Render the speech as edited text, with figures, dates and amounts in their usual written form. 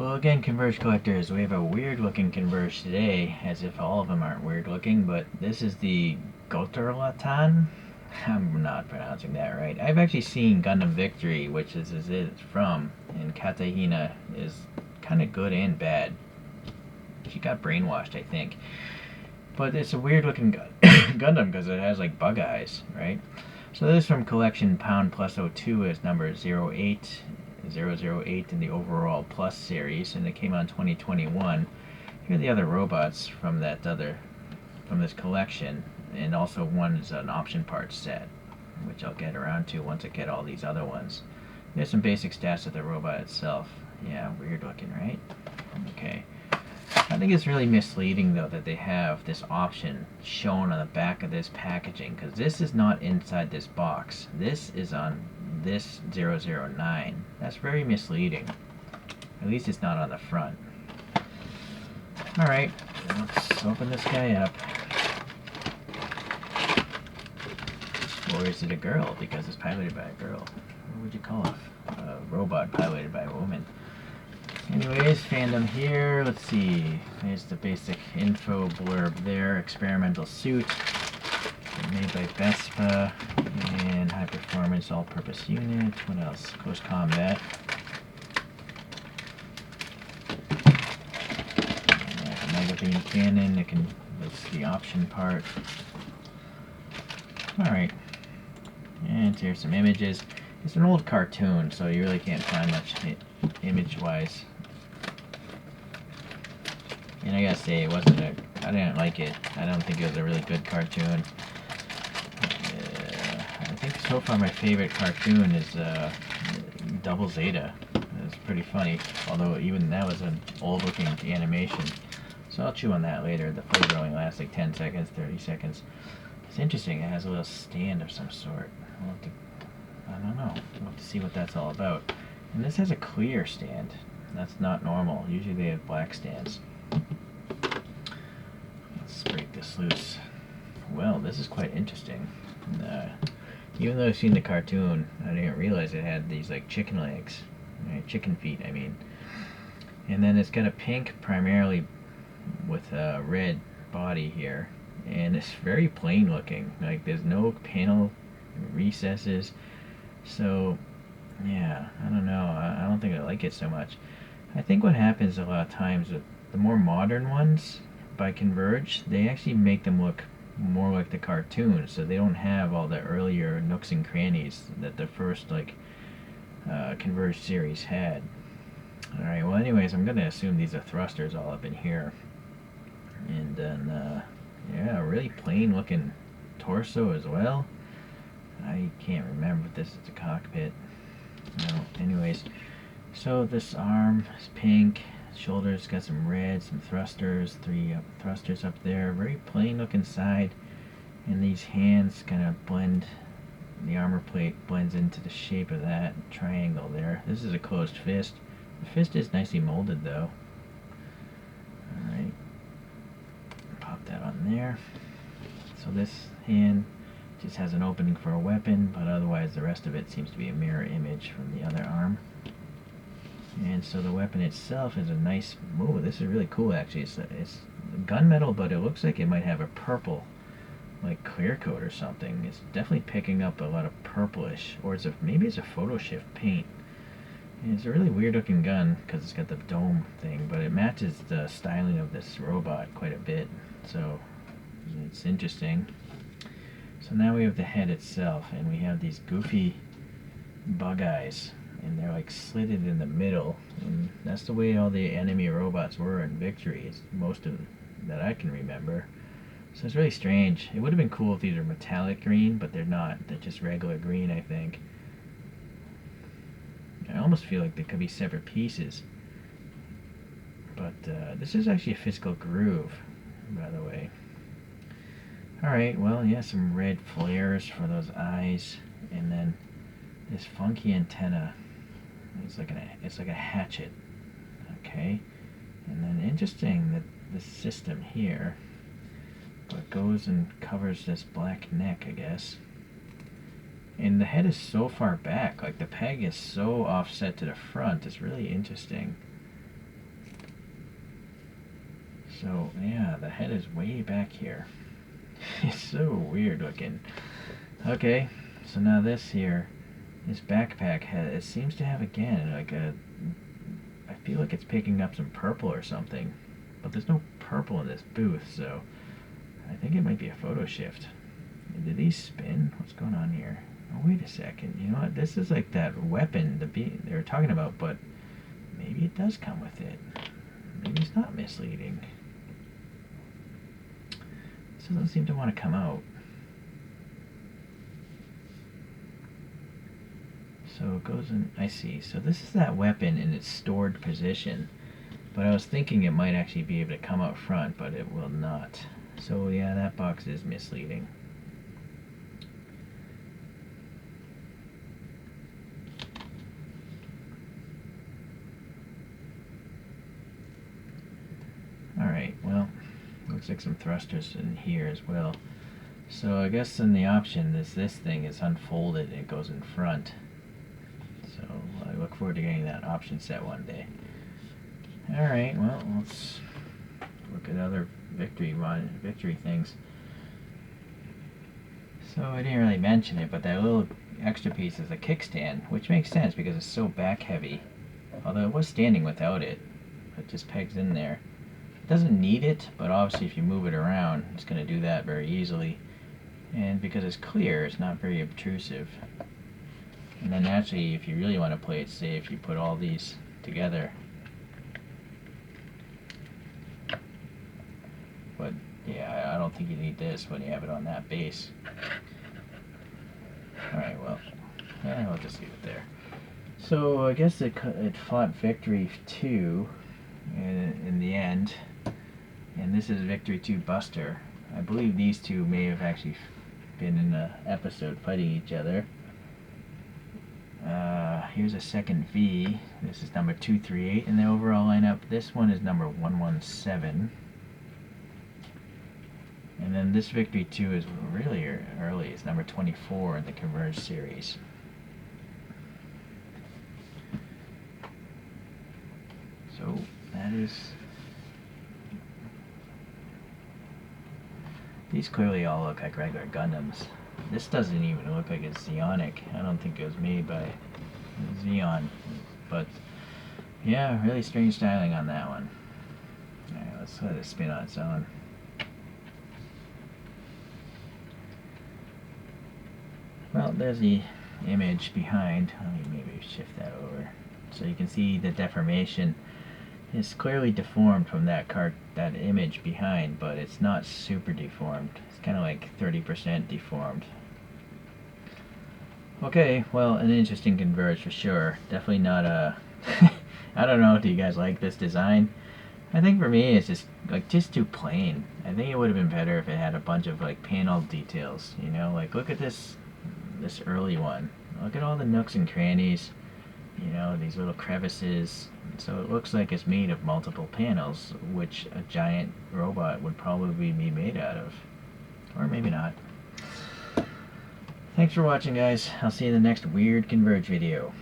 Well, again, Converge collectors, we have a weird-looking Converge today, as if all of them aren't weird-looking, but this is the Gottrlatan. I'm not pronouncing that right. I've actually seen Gundam Victory, which is it's from, and Katahina is kind of good and bad. She got brainwashed, I think. But it's a weird-looking Gundam because it has like bug eyes, right? So this is from collection Pound Plus 02 is number 08008 in the overall Plus series, and it came out in 2021. Here are the other robots from this collection, and also one is an option parts set, which I'll get around to once I get all these other ones. There's some basic stats of the robot itself. Yeah, weird looking, right? Okay. I think it's really misleading though that they have this option shown on the back of this packaging, because this is not inside this box. This is on this 009. That's very misleading. At least it's not on the front. Alright, let's open this guy up. Or is it a girl? Because it's piloted by a girl. What would you call it? A robot piloted by a woman. Anyways, fandom here. Let's see. There's the basic info blurb there. Experimental suit. Made by Vespa. And high performance all purpose unit. What else? Close combat. Mega beam cannon. That's the option part. Alright. And here's some images. It's an old cartoon, so you really can't find much image-wise. And I gotta say, I didn't like it. I don't think it was a really good cartoon. I think so far my favorite cartoon is Double Zeta. It's pretty funny, although even that was an old-looking animation. So I'll chew on that later. The flavor only lasts like 10 seconds, 30 seconds. It's interesting. It has a little stand of some sort. I don't know. We'll have to see what that's all about. And this has a clear stand. That's not normal. Usually they have black stands. Let's break this loose. Well, this is quite interesting. Even though I've seen the cartoon, I didn't realize it had these like chicken legs. Chicken feet, I mean. And then it's got a pink primarily with a red body here. And it's very plain looking. Like there's no panel recesses. So yeah, I don't know. I don't think I like it so much. I think what happens a lot of times with the more modern ones by Converge, they actually make them look more like the cartoon, so they don't have all the earlier nooks and crannies that the first Converge series had. Alright, well anyways, I'm gonna assume these are thrusters all up in here. And then yeah, really plain looking torso as well. I can't remember if this is the cockpit. No, anyways, so this arm is pink, shoulders got some red, some thrusters, three thrusters up there, very plain looking side, and these hands kind of blend, the armor plate blends into the shape of that triangle there. This is a closed fist. The fist is nicely molded though. Alright, pop that on there. So this hand just has an opening for a weapon, but otherwise the rest of it seems to be a mirror image from the other arm. And so the weapon itself is a nice move. This is really cool actually. It's gunmetal, but it looks like it might have a purple, like clear coat or something. It's definitely picking up a lot of purplish, or maybe it's a photo shift paint. And it's a really weird looking gun because it's got the dome thing, but it matches the styling of this robot quite a bit. So it's interesting. So now we have the head itself, and we have these goofy bug eyes, and they're like slitted in the middle, and that's the way all the enemy robots were in Victory. It's most of them that I can remember. So it's really strange. It would have been cool if these were metallic green, but they're not. They're just regular green, I think. I almost feel like they could be separate pieces. But this is actually a physical groove, by the way. Alright, well, yeah, some red flares for those eyes, and then this funky antenna. It's like a hatchet. Okay, and then interesting that this system here, it goes and covers this black neck, I guess. And the head is so far back, like the peg is so offset to the front. It's really interesting. So, yeah, the head is way back here. It's so weird looking. Okay, so now this here, this backpack head, it seems to have, again, like a... I feel like it's picking up some purple or something. But there's no purple in this booth, so I think it might be a photo shift. Did these spin? What's going on here? Oh, wait a second. You know what? This is like that weapon they were talking about, but maybe it does come with it. Maybe it's not misleading. This doesn't seem to want to come out. So it goes in... I see. So this is that weapon in its stored position. But I was thinking it might actually be able to come out front, but it will not. So yeah, that box is misleading. Alright, well, looks like some thrusters in here as well. So I guess in the option, this thing is unfolded and it goes in front. So I look forward to getting that option set one day. Alright, well, let's look at other victory things. So I didn't really mention it, but that little extra piece is a kickstand, which makes sense because it's so back heavy. Although it was standing without it. It just pegs in there. It doesn't need it, but obviously if you move it around, it's going to do that very easily. And because it's clear, it's not very obtrusive. And then actually, if you really want to play it safe, you put all these together. But yeah, I don't think you need this when you have it on that base. Alright, well, yeah, I'll just leave it there. So I guess it fought Victory 2 in the end. And this is Victory 2 Buster. I believe these two may have actually been in an episode fighting each other. Here's a second V. This is number 238 in the overall lineup. This one is number 117. And then this Victory 2 is really early. It's number 24 in the Converge series. So that is... These clearly all look like regular Gundams. This doesn't even look like it's Zeonic. I don't think it was made by Zeon. But yeah, really strange styling on that one. Alright, let's let it spin on its own. Well, there's the image behind. Let me maybe shift that over. So you can see the deformation is clearly deformed from that image behind, but it's not super deformed. It's kind of like 30% deformed. Okay, well, an interesting Converge for sure. Definitely not a... I don't know, do you guys like this design? I think for me it's just too plain. I think it would have been better if it had a bunch of like panel details, you know, like look at this early one. Look at all the nooks and crannies, you know, these little crevices. So it looks like it's made of multiple panels, which a giant robot would probably be made out of. Or maybe not. Thanks for watching, guys. I'll see you in the next weird Converge video.